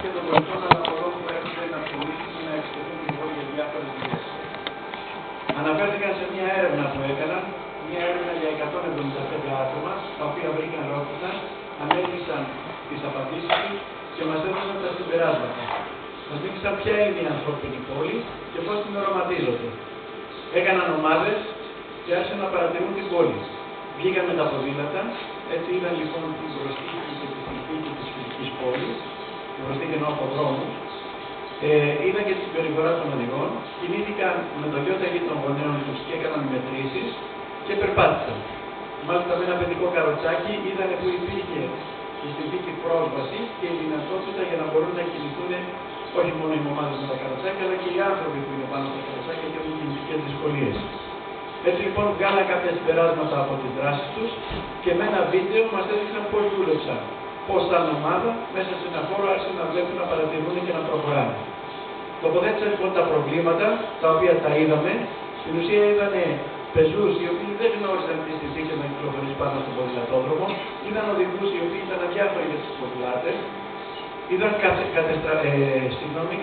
και των πολιτών αναφορών που έρχονται να ψηφίσουν και να εξεταστούν την πόλη για διάφορες δουλειές. Αναφέρθηκαν σε μια έρευνα που έκαναν, μια έρευνα για 175 άτομα, τα οποία βρήκαν, ρώτησαν, ανέλησαν τις απαντήσεις τους και μας έδωσαν τα συμπεράσματα. Μας δείξαν ποια είναι η ανθρώπινη πόλη και πώς την οραματίζονται. Έκαναν ομάδες και άρχισαν να παρατηρούν την πόλη. Βγήκαν με τα ποδήλατα, έτσι είδαν λοιπόν την μπροστική και τη συνθήκη της φυσικής πόλης, την μπροστική ενώ από δρόμους. Είδαν και τη συμπεριφορά των οδηγών, κινήθηκαν με το γιοταγή των γονέων τους και έκαναν μετρήσεις και περπάτησαν. Μάλιστα με ένα παιδικό καροτσάκι είδαν που υπήρχε η συνθήκη πρόσβαση και η δυνατότητα για να μπορούν να κινηθούν όχι μόνο οι ομάδες με τα καροτσάκια, αλλά και οι άνθρωποι που είναι πάνω στα καροτσάκια και έχουν κινητικές δυσκολίες. Έτσι λοιπόν βγάλαν κάποια συμπεράσματα από τις δράσεις τους και με ένα βίντεο μας έδειξαν πώς δούλεψαν. Πώς σαν ομάδα μέσα σε ένα χώρο άρχισαν να βλέπουν, να παρατηρούν και να προχωράνε. Τοποθέτησαν λοιπόν τα προβλήματα, τα οποία τα είδαμε. Στην ουσία είδαν πεζούς οι οποίοι δεν γνώριζαν τι συνθήκες να κυκλοφορήσουν πάνω στον ποδηλατόδρομο. Είδαν οδηγούς οι οποίοι ήταν αδιάφοροι για τους ποδηλάτες. Είδαν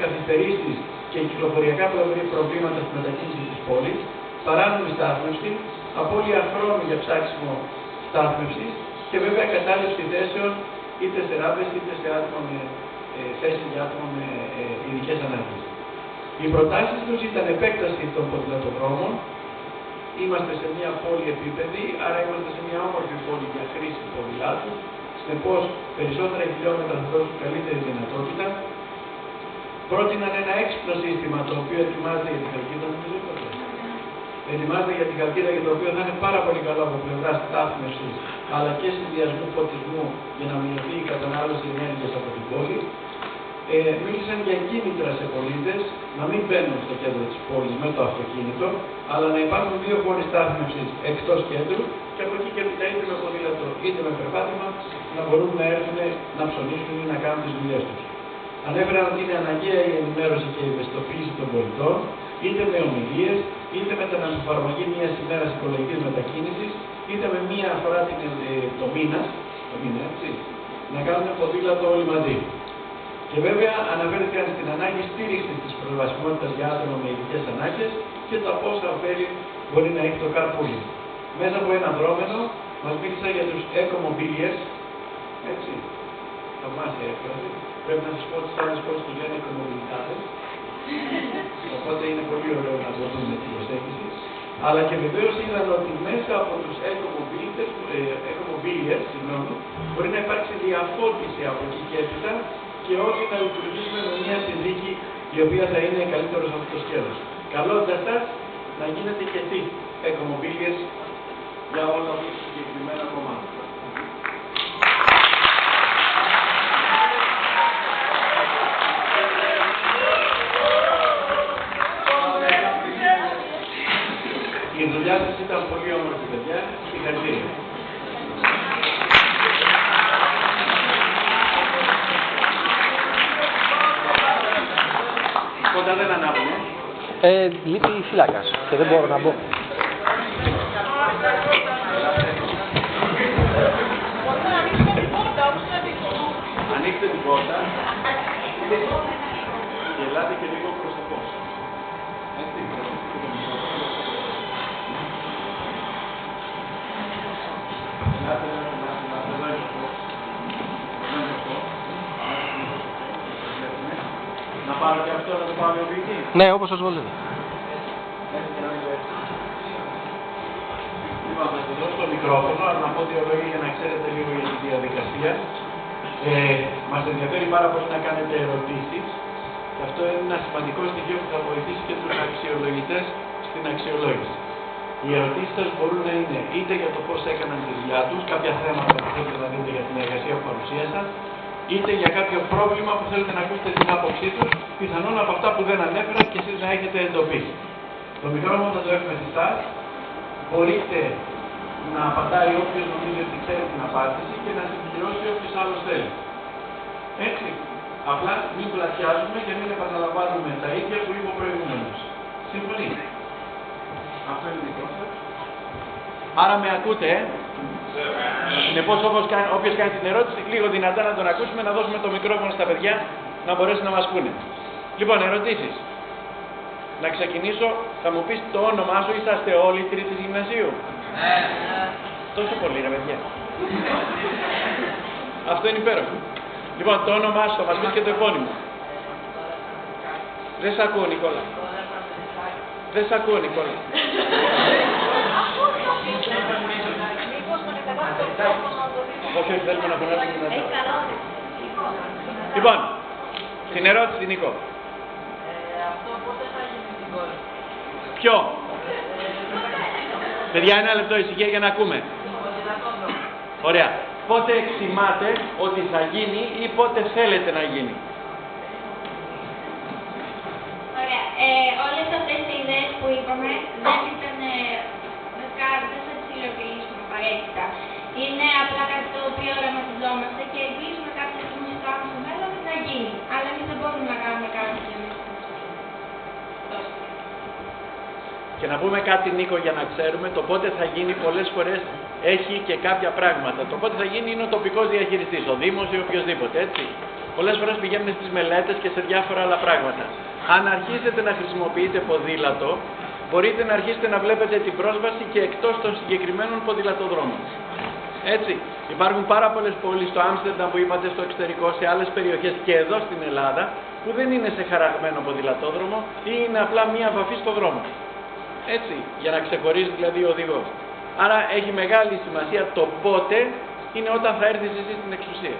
καθυστερήσεις και κυκλοφοριακά προβλήματα στη μετακίνηση της πόλης. Παράνομη στάθμευση, απώλεια χρόνου για ψάξιμο στάθμευσης και βέβαια κατάληψη θέσεων είτε σε ράμπες είτε σε άτομα με θέσεις για άτομα με ειδικές ανάγκες. Οι προτάσεις τους ήταν επέκταση των ποδηλατοδρόμων. Είμαστε σε μια πόλη επίπεδη, άρα είμαστε σε μια όμορφη πόλη για χρήση ποδηλάτου. Συνεπώς, περισσότερα χιλιόμετρα θα δώσουν καλύτερη δυνατότητα. Πρότειναν ένα έξυπνο σύστημα το οποίο ετοιμάζεται για την Χαλκίδα. Ετοιμάζεται για την Χαλκίδα και το οποίο θα είναι πάρα πολύ καλό από πλευρά στάθμευσης αλλά και συνδυασμού φωτισμού για να μειωθεί η κατανάλωση ενέργειας από την πόλη. Μίλησαν για κίνητρα σε πολίτες να μην μπαίνουν στο κέντρο της πόλης με το αυτοκίνητο, αλλά να υπάρχουν δύο χώροι στάθμευσης εκτός κέντρου και από εκεί και έπειτα είτε με ποδήλατο είτε με περπάτημα να μπορούν να έρθουν να ψωνίσουν ή να κάνουν τις δουλειές τους. Ανέφεραν ότι είναι αναγκαία η ενημέρωση και η ευαισθητοποίηση των πολιτών, είτε με ομιλίες, είτε με την εφαρμογή μιας ημέρας οικολογικής μετακίνησης, είτε με μία φορά το μήνα, έτσι, να κάνουν ποδήλατο όλοι μαζί. Και βέβαια αναφέρθηκαν στην ανάγκη στήριξη της προσβασιμότητας για άτομα με ειδικές ανάγκες και τα πόσα ωφέλη μπορεί να έχει το carpooling. Μέσα από ένα δρόμενο μας μίλησα για τους eco-mobiliers, έτσι, θαυμάσια έκφραση. Πρέπει να σας πω ότι στις άλλες πόλεις τους λένε eco-mobilitades. Οπότε είναι πολύ ωραίο να το δούμε την προσέγγιση. Αλλά και βεβαίως είδαν ότι μέσα από τους eco-mobiliers μπορεί να υπάρξει διαφώτιση από εκεί και έπειτα και όλοι να λειτουργήσουμε με μια συνθήκη η οποία θα είναι καλύτερος από το σκέλος. Καλώντας σας να γίνετε και εσείς eco-mobiliers για όλα αυτά τα συγκεκριμένα κομμάτια. Η δουλειά σας ήταν πολύ όμορφη, παιδιά. Συγχαρητήρια. Πότε δεν ανάβουνε. Λείπει η φύλακας και δεν μπορώ να μπω. Ανοίξτε την πόρτα και ελάτε και λίγο προσωπώς. Έτσι, να πάρω και αυτό, να το πάρω ο ποιητή. Ναι, όπως σας βολεύει. Λοιπόν, θα σας δώσω το μικρόφωνο, αλλά να πω δύο λόγια για να ξέρετε λίγο για τη διαδικασία. Μας ενδιαφέρει πάρα πολύ να κάνετε ερωτήσεις. Και αυτό είναι ένα σημαντικό στοιχείο που θα βοηθήσει και τους αξιολογητές στην αξιολόγηση. Οι ερωτήσεις σας μπορούν να είναι είτε για το πώς έκαναν τη δουλειά τους, κάποια θέματα που θέλετε να δείτε για την εργασία που παρουσίασαν, είτε για κάποιο πρόβλημα που θέλετε να ακούσετε την άποψή τους, πιθανόν από αυτά που δεν ανέφεραν και εσείς να έχετε εντοπίσει. Το μικρόφωνο θα το έχουμε σε εσάς. Μπορείτε να απαντάει όποιος νομίζει ότι ξέρει την απάντηση και να συμπληρώσει όποιος άλλος θέλει. Έτσι. Απλά μην πλατιάζουμε και μην επαναλαμβάνουμε τα ίδια που είπε ο προηγούμενος. Συμφωνεί. Αυτό είναι δικό σας. Άρα με ακούτε, Συνεπώς όποιος κάνει την ερώτηση, λίγο δυνατά να τον ακούσουμε, να δώσουμε το μικρόφωνο στα παιδιά να μπορέσουν να μας πούνε. Λοιπόν, ερωτήσεις. Να ξεκινήσω, θα μου πεις το όνομά σου, είσαστε όλοι τρίτης γυμνασίου. Τόσο πολύ ρε παιδιά. Αυτό είναι υπέροχο. Λοιπόν, το όνομά σου, θα μας πεις και το επώνυμο. Δεν σ' ακούω, Νικόλα. Δεν σ' ακούω, Νικόλα. Όχι, όχι, θέλουμε να φωνάζουμε δυνατά. Λοιπόν, την ερώτηση, Νίκο. Αυτό πότε θα γίνει στην κόρη. Ποιο? Παιδιά, ένα λεπτό ησυχία για να ακούμε. Ωραία. Πότε εκτιμάτε ότι θα γίνει ή πότε θέλετε να γίνει? Ωραία. Όλες αυτές οι ιδέες που είπαμε δεν ήταν δεν θα τις υλοποιήσουμε απαραίτητα. Είναι απλά κάτι το οποίο οραματιζόμαστε και ελπίζουμε κάποια στιγμή στο μέλλον να γίνει. Αλλά εμείς δεν μπορούμε να κάνουμε κάτι για εμείς. Και να πούμε κάτι, Νίκο, για να ξέρουμε, το πότε θα γίνει πολλές φορές έχει και κάποια πράγματα. Το πότε θα γίνει είναι ο τοπικός διαχειριστής, ο Δήμος ή οποιοδήποτε, έτσι. Πολλές φορές πηγαίνουν στις μελέτες και σε διάφορα άλλα πράγματα. Αν αρχίσετε να χρησιμοποιείτε ποδήλατο, μπορείτε να αρχίσετε να βλέπετε την πρόσβαση και εκτός των συγκεκριμένων ποδηλατοδρόμων. Έτσι. Υπάρχουν πάρα πολλές πόλεις, στο Άμστερνταμ που είπατε, στο εξωτερικό, σε άλλες περιοχές και εδώ στην Ελλάδα, που δεν είναι σε χαραγμένο ποδηλατόδρομο ή είναι απλά μία βαφή στο δρόμο. Έτσι, για να ξεχωρίζει δηλαδή ο οδηγός. Άρα έχει μεγάλη σημασία το πότε είναι όταν θα έρθεις εσύ στην εξουσία.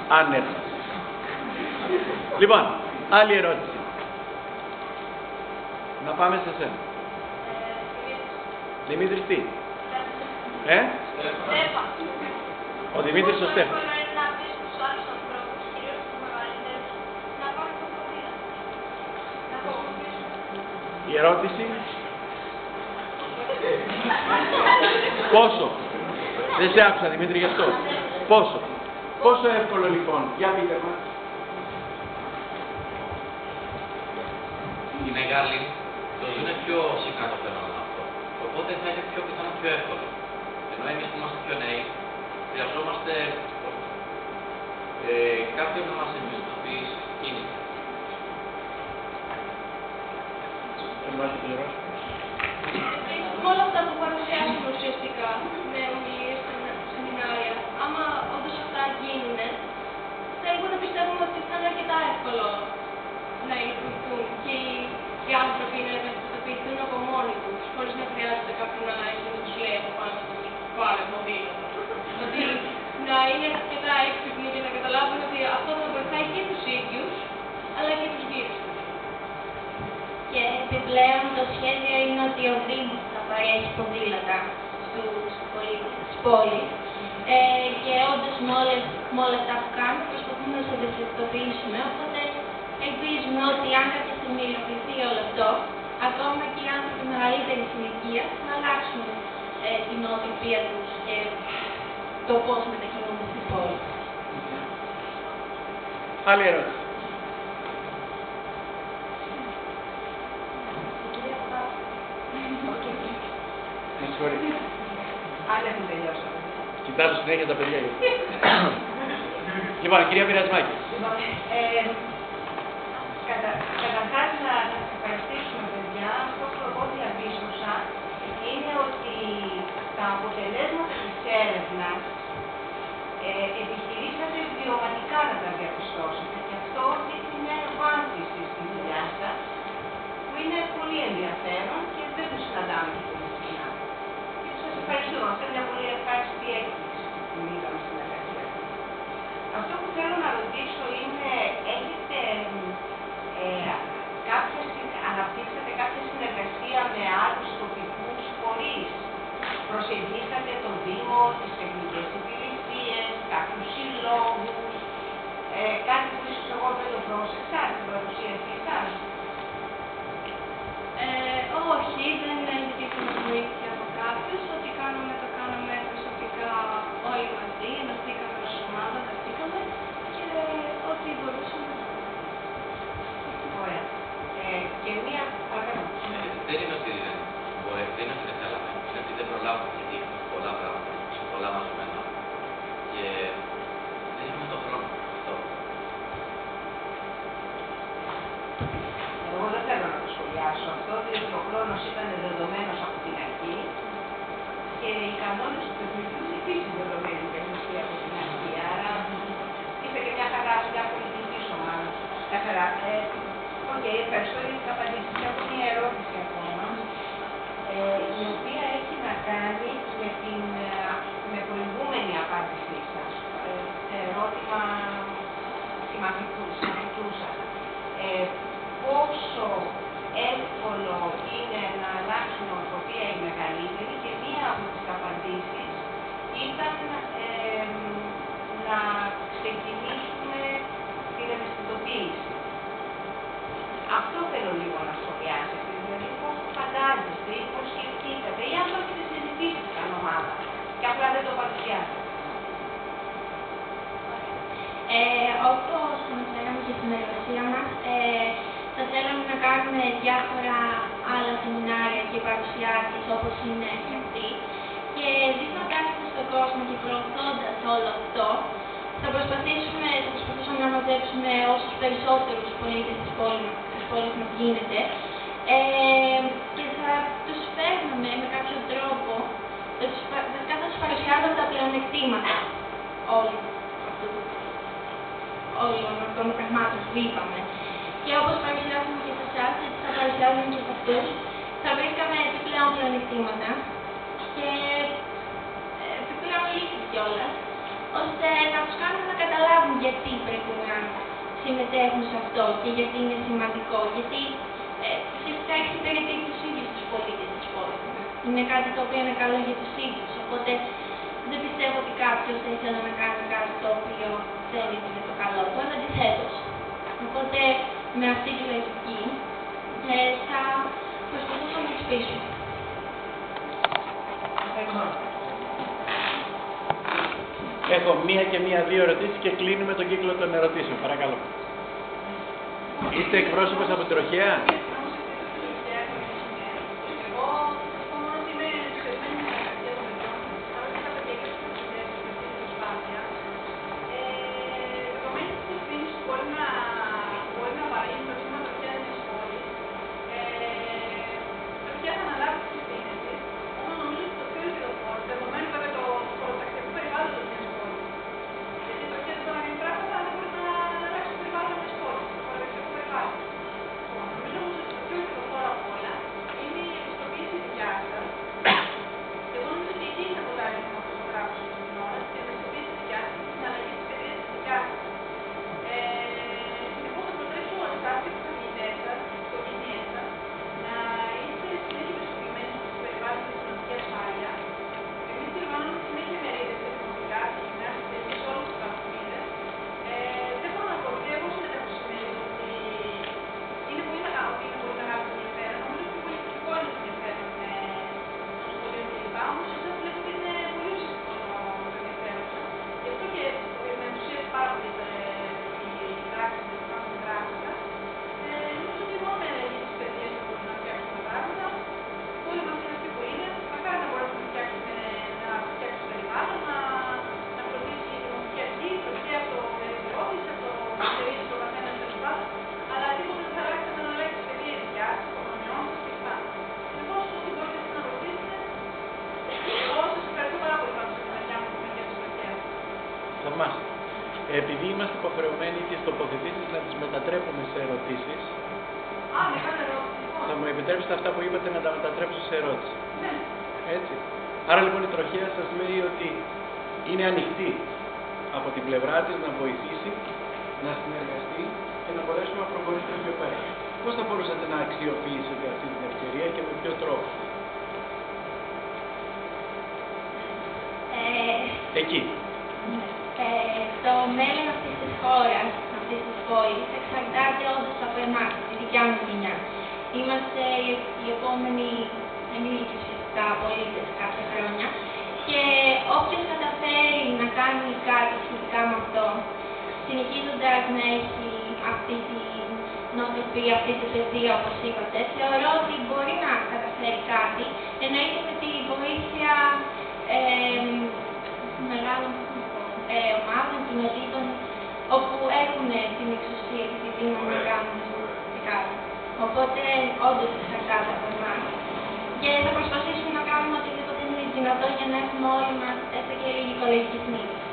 Αν έρθεις. Λοιπόν, άλλη ερώτηση. Να πάμε σε σένα. Δημήτρης τι? Ο Δημήτρης ο Στέφανος. Η ερώτηση. Πόσο? Δεν σε άκουσα, Δημήτρη, γι' αυτό. Πόσο? Πόσο εύκολο λοιπόν? Για πείτε μας. Οι μεγάλοι το δουν πιο συχνά το φαινόμενο αυτό. Οπότε θα είναι πιο πιθανό πιο εύκολο. Ενώ εμείς που είμαστε πιο νέοι, χρειαζόμαστε κάποιον να μας εμπιστοποιήσει κίνηση. Με όλα αυτά που παρουσιάσουμε ουσιαστικά με ομιλίες και σεμινάρια, άμα όντως αυτά γίνουν, θέλουμε να πιστεύουμε ότι θα είναι αρκετά εύκολο να υλοποιηθούν και οι άνθρωποι να ευαισθητοποιηθούν από μόνοι τους, χωρίς να χρειάζεται κάποιον να έχει να τους λέει από πάνω τους πάρε ποδήλατο. Ότι να είναι αρκετά έξυπνοι και να καταλάβουν ότι αυτό θα βοηθάει και τους ίδιους, αλλά και τους γύρους τους. Και επιπλέον το σχέδιο είναι ότι ο Δήμος θα παρέχει ποδήλατα στους πολίτες της πόλης. Και όντως με όλα αυτά που κάνουμε προσπαθούμε να τους ευαισθητοποιήσουμε. Οπότε ελπίζουμε ότι αν κάποια στιγμή υλοποιηθεί όλο αυτό, ακόμα και οι άνθρωποι μεγαλύτερης ηλικίας θα αλλάξουν την νοοτροπία τους και το πώς μετακινούνται στην πόλη. Άλλη ερώτηση. Με συγχωρείτε. Άλλα δεν τελειώσαμε. Κοιτάζω συνέχεια τα παιδιά. Λοιπόν, κυρία Πειρασμάκη. Καταρχάς να σας ευχαριστήσουμε, παιδιά. Αυτό που εγώ διαπίστωσα είναι ότι τα αποτελέσματα της έρευνας επιχειρήσατε βιωματικά να τα διαπιστώσετε και αυτό δείχνει μια ευάνθηση στη δουλειά σας που είναι πολύ ενδιαφέρον και δεν το συναντάμε και πολύ συχνά. Και σας ευχαριστούμε. Αυτό είναι μια πολύ ευχάριστη έκπληξη που είδαμε στην εργασία. Αυτό που θέλω να ρωτήσω είναι, έχετε αναπτύξατε κάποια συνεργασία με άλλους τοπικούς φορείς? Προσεγγίσατε τον Δήμο, τις τεχνικές υπηρεσίες, κάποιους συλλόγους, κάτι που ίσως εγώ δεν το πρόσεξα στην παρουσίασή σας? Όχι, δεν ζητήσαμε βοήθεια από κάποιους. Ό,τι κάναμε το κάναμε προσωπικά όλοι μαζί. Ενωθήκαμε ως ομάδα, δεχτήκαμε και ό,τι μπορούσαμε. Ωραία. Και μία παρακαλώ. Δεν είναι ότι δεν θέλαμε, είναι ότι δεν προλάβουμε, γιατί έχουμε πολλά πράγματα, πολλά μαζεμένα και δεν έχουμε τον χρόνο αυτό. Εγώ δεν θέλω να το σχολιάσω αυτό, διότι ο χρόνος ήταν δεδομένος από την αρχή και οι κανόνες του παιχνιδιού επίσης δεδομένοι από την αρχή. Άρα είπε και μια χαρά, μια πολιτική ομάδα. Μια χαρά. Οκ, ευχαριστώ για τις απαντήσεις. Έχω μια ερώτηση ακόμα, η οποία έχει να κάνει με προηγούμενη απάντησή σας. Ερώτημα συμμαχητούσα. Πόσο εύκολο είναι να αλλάξει η νοοτροπία η μεγαλύτερη, και μία από τις απαντήσεις ήταν να ξεκινήσουμε την ευαισθητοποίηση. Αυτό θέλω λίγο να σχολιάσετε, δηλαδή πώς το φαντάζεστε ή πώς σκεφτήκατε ή αν το έχετε συζητήσει σαν ομάδα και απλά δεν το παρουσιάσατε. Όπως αναφέραμε και στην εργασία μας, θα θέλαμε να κάνουμε διάφορα άλλα σεμινάρια και παρουσιάσεις όπως είναι και αυτή, και δείχνοντάς το στον κόσμο και προωθώντας όλο αυτό, θα προσπαθήσουμε να μαζέψουμε όσους περισσότερους πολίτες της πόλης μας γίνεται, και θα τους φέρνουμε με κάποιο τρόπο, βασικά θα τους παρουσιάζουμε τα πλεονεκτήματα όλων αυτών των πραγμάτων που είπαμε. Και όπως παρουσιάζουμε και σε εσάς, έτσι θα παρουσιάζουμε και σε αυτούς, θα βρίσκαμε επιπλέον πλεονεκτήματα και επιπλέον λύσεις κιόλας, ώστε να τους κάνουμε να καταλάβουν γιατί πρέπει να συμμετέχουν σε αυτό και γιατί είναι σημαντικό. Γιατί φυσικά έχει υπηρετεί τους ίδιους τους πολίτες της πόλης. Είναι κάτι το οποίο είναι καλό για τους ίδιους. Οπότε δεν πιστεύω ότι κάποιος θα ήθελε να κάνει κάτι το οποίο δεν είναι για το καλό του, αλλά αντιθέτως. Οπότε με αυτή τη λογική θα προσπαθούσαμε να τους πείσουμε. Έχω μία-δύο ερωτήσεις και κλείνουμε τον κύκλο των ερωτήσεων. Παρακαλώ. Είστε εκπρόσωπος από τη Ροχέα? Επειδή είμαστε υποχρεωμένοι τις τοποθετήσεις να τις μετατρέπουμε σε ερωτήσεις, θα μου επιτρέψετε αυτά που είπατε να τα μετατρέψω σε ερώτηση. Ναι. Έτσι. Άρα λοιπόν η Τροχέα σας λέει ότι είναι ανοιχτή από την πλευρά της να βοηθήσει, να συνεργαστεί και να μπορέσουμε να προχωρήσουμε πιο πέρα. Πώς θα μπορούσατε να αξιοποιήσετε αυτή την ευκαιρία και με ποιο τρόπο? Εκεί. Το μέλλον αυτής της χώρας, αυτής της πόλης, εξαρτάται όντως από εμάς, τη δικιά μου γενιά. Είμαστε οι επόμενοι ενήλικες φυσικά πολίτες κάποια χρόνια και όποιος καταφέρει να κάνει κάτι σχετικά με αυτό, συνεχίζοντας να έχει αυτή τη νοοτροπία, αυτή τη παιδεία όπως είπατε, θεωρώ ότι μπορεί να καταφέρει κάτι, εννοείται με τη βοήθεια μεγάλων ομάδων, κοινοτήτων, όπου έχουν την εξουσία και τη δύναμη να κάνουν πραγματικά. Οπότε, όντως εξαρτάται από εμάς. Και θα προσπαθήσουμε να κάνουμε οτιδήποτε είναι δυνατό για να έχουμε όλοι μας έστω και λίγη οικολογική συνείδηση.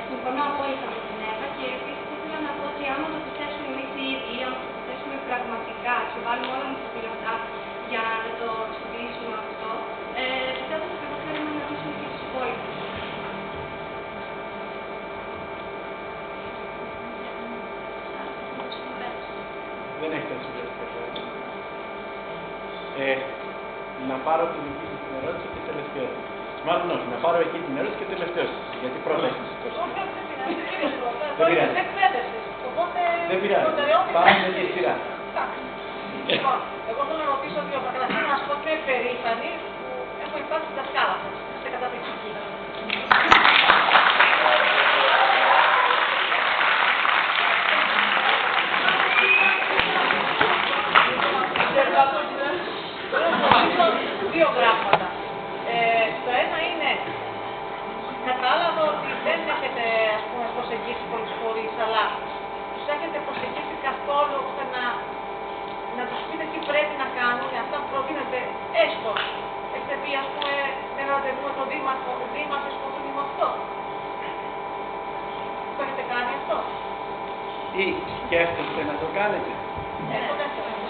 Συμφωνώ απόλυτα με την Εύα και επίσης ήθελα να πω ότι άμα το πιστέψουμε εμείς οι ίδιοι, άμα το πιστέψουμε πραγματικά και βάλουμε όλα μας τα δυνατά για να το αξιοποιήσουμε αυτό, πιστεύω ότι θα καταφέρουμε να λύσουμε και τους υπόλοιπους. Δεν έχετε να συμπληρώσετε κάτι. Να πάρω την δική σας την ερώτηση και τελευταία. Μάλλον όχι, να πάρω εκεί την ερώτηση και τελευταία σας. Γιατί πρώτα έχετε σηκώσει. Δεν πειράζει. Δεν πειράζει. Πάμε με τη σειρά. Λοιπόν, εγώ θέλω να ρωτήσω δύο πράγματα. Θέλω να σας πω ότι είμαι περήφανη που έχω υπάρξει δασκάλα σας. Είστε καταπληκτικοί. Δύο πράγματα. Το ένα είναι, κατάλαβα ότι δεν έχετε προσεγγίσει πολλούς φορείς, αλλά τους έχετε προσεγγίσει καθόλου ώστε να τους πείτε τι πρέπει να κάνουν, αυτά που προτείνετε έστω. Έχετε πει, ας πούμε, ένα ραντεβού με τον Δήμαρχο, Δήμαρχος που το Δήμο αυτό. Το έχετε κάνει αυτό. Ή σκέφτεστε να το κάνετε.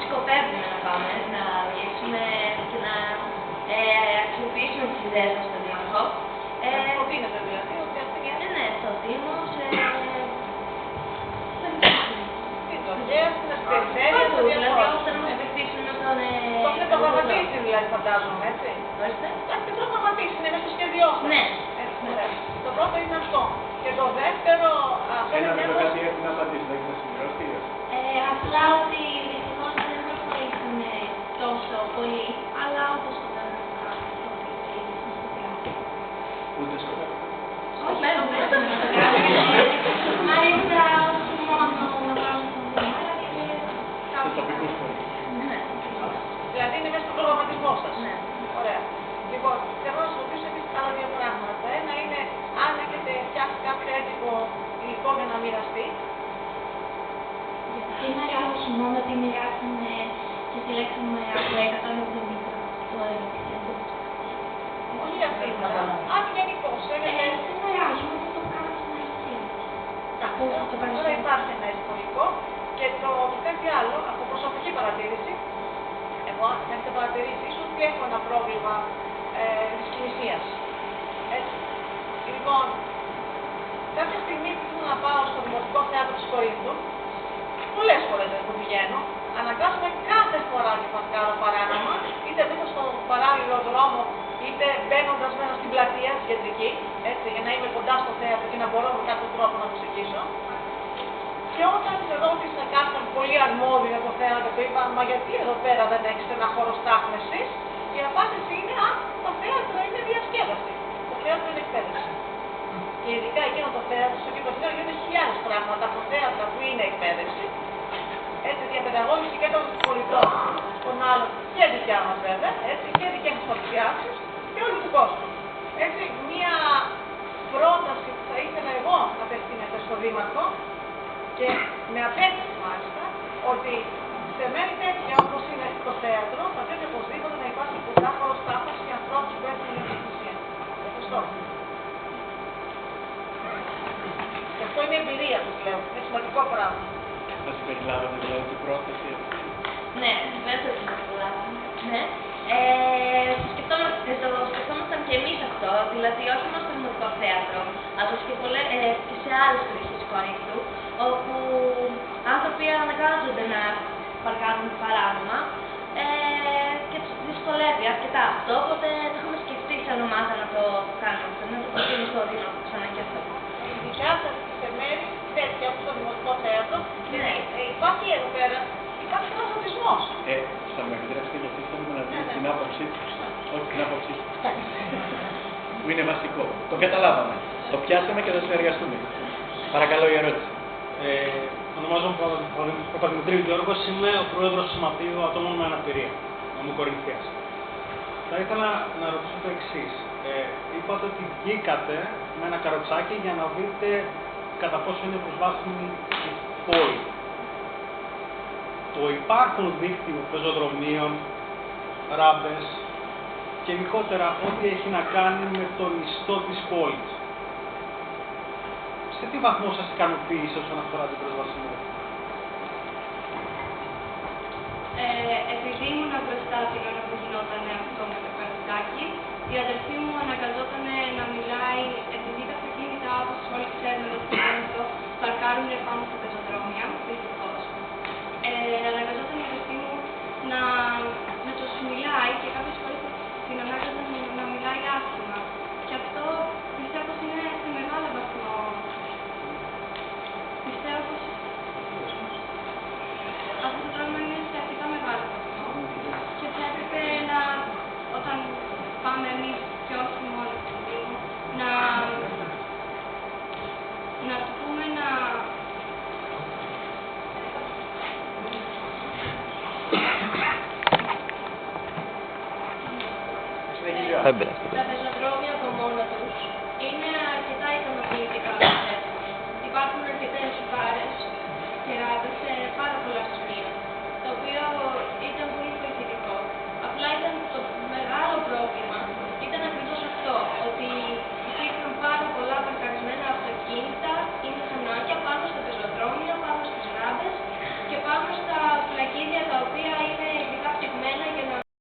Σκοπεύουμε να πάμε, να μιλήσουμε και να αξιοποιήσουμε τις ιδέες μας στο Δήμαρχο. Προτείνετε δηλαδή, ότι αυτή είναι. Ναι, στο Δήμο, σε... Στην Τοχέα, στην Ασπεριτέλεια, στο Δηλαδή, Δήμαρχο. όπως θέλουμε να βοηθήσουμε τον... Το έχετε προγραμματίσει δηλαδή, φαντάζομαι, έτσι. Ορίστε. Το έχετε προγραμματίσει, είναι μέσα στο σχέδιό σας. Ναι. Έτσι, ωραία. Το πρώτο είναι αυτό. Και το δεύτερο, αυτό Ένα είναι με το θέμα... κάτι έχουν απαντήσει, δεν έχετε συμπληρώσει. Απλά ότι δυστυχώς δεν προχωρήσαμε τόσο πολύ, αλλά όντως σκοπεύουμε να κάνουμε αυτό. Ούτε σκοπεύετε. Όχι, δεν Μ' αρέσει να όχι μόνο να πάμε στον Δήμο, αλλά και Στους τοπικούς φορείς. Ναι. Δηλαδή είναι μέσα στον προγραμματισμό σας. Ναι. Ωραία. Λοιπόν, θέλω να σας ρωτήσω επίσης άλλα δύο πράγματα. Το ένα είναι αν έχετε φτιάξει κάποιο έντυπο υλικό για να μοιραστεί. Σήμερα όχι μόνο ότι μοιράσαμε και συλλέξαμε από 170 το ερωτήριο. Όχι αυτή η φορά. Αν γενικώς έχετε... Σήμερα όχι, μόνο το κάναμε στην αρχή. Τώρα υπάρχει ένα ιστορικό και το κάτι άλλο, από προσωπική παρατήρηση. Εγώ, αν έχετε παρατηρήσει, ίσως ότι έχω ένα πρόβλημα δυσκινησίας. Έτσι. Λοιπόν, κάποια στιγμή που ήθελα να πάω στο Δημοτικό Θέατρο της Κορίνθου, πολλές φορές δεν το πηγαίνω, αναγκάζομαι κάθε φορά και παρκάρω παράνομα, είτε μέσα στον παράλληλο δρόμο, είτε μπαίνοντας μέσα στην πλατεία, στην κεντρική, έτσι, για να είμαι κοντά στο θέατρο και να μπορώ με κάποιο τρόπο να μουσικήσω. Και όταν ρώτησα κάποιον πολύ αρμόδιο για το θέατρο, του είπα, μα γιατί εδώ πέρα δεν έχεις ένα χώρο στάθμευσης? Και η απάντηση είναι, το θέατρο είναι διασκέδαση. Το θέατρο είναι εκπαίδευση. Και ειδικά εκείνο το θέατρο, στο οποίο γίνονται χιλιάδες πράγματα από θέατρα που είναι εκπαίδευση. Έτσι, διαπαιδαγώγηση και των πολιτών, των άλλων και δικιά μας βέβαια, έτσι, και δικές μας παρουσιάσεις και όλου του κόσμου. Έτσι, μία πρόταση που θα ήθελα εγώ να απευθύνεται στο Δήμαρχο και με απέτηση μάλιστα, ότι σε μέρη τέτοια όπως είναι το θέατρο, θα πρέπει οπωσδήποτε να υπάρχει κοντά χώρο στάθμευσης για ανθρώπους που έχουν την εκκλησία. Ευχαριστώ. Και αυτό είναι εμπειρία του πλέον. Είναι σημαντικό πράγμα. Θα συμπεριλάβετε δηλαδή την πρόθεση. Ναι, βέβαια το συμπεριλάβαμε. Ναι. Το σκεφτόμασταν και εμείς αυτό, δηλαδή όχι μόνο στο Δημοτικό Θέατρο, αλλά και σε άλλες περιοχές της Κορίνθου, όπου άνθρωποι αναγκάζονται να παρκάρουν παράνομα και τους δυσκολεύει αρκετά αυτό, οπότε το έχουμε σκεφτεί σαν ομάδα να το κάνουμε αυτό, να το προτείνουμε στο Δήμο ξανά και αυτό. Ειδικά σε μέρη τέτοια όπως το Δημοτικό Θέατρο, Ναι. Υπάρχει εδώ πέρα, υπάρχει ένας ρωτισμός. Θα με επιτρέψετε γιατί θέλουμε να δούμε την άποψή του. Όχι την άποψή του. Που είναι βασικό. Το καταλάβαμε. Το πιάσαμε και θα συνεργαστούμε. Παρακαλώ η ερώτηση. Ονομάζομαι Παπαδημητρίου Γιώργος, είμαι ο πρόεδρος του Σωματείου Ατόμων με Αναπηρία, νομού Κορινθίας. Θα ήθελα να ρωτήσω το εξής. Είπατε ότι βγήκατε με ένα καροτσάκι για να δείτε κατά πόσο είναι προσβάσιμη η πόλη. το υπάρχον δίκτυο πεζοδρομίων, ράμπες και γενικότερα ό,τι έχει να κάνει με τον ιστό της πόλης. Σε τι βαθμό σας ικανοποίησε όσον αφορά την προσβασιμότητα? Επειδή ήμουν μπροστά την ώρα που γινόταν αυτό με το καροτσάκι, η αδερφή μου αναγκαζόταν να μιλάει, επειδή τα αυτοκίνητα, όπως όλοι ξέρουν εδώ στο Βένετο, παρκάρουν πάνω στα πεζοδρόμια, δυστυχώς. Αναγκαζόταν η αδερφή μου να τους μιλάει και κάποιες φορές την ανάγκαζαν να μιλάει άσχημα. Και αυτό πιστεύω πως είναι σε μεγάλο βαθμό. Πιστεύω πως αυτό το πράγμα είναι σε αρκετά μεγάλο βαθμό και θα έπρεπε να, όταν πάμε εμείς και όχι μόνο στο Δήμο, να του πούμε να... Τα πεζοδρόμια από μόνα τους είναι αρκετά ικανοποιητικά. Υπάρχουν αρκετές μπάρες και ράμπες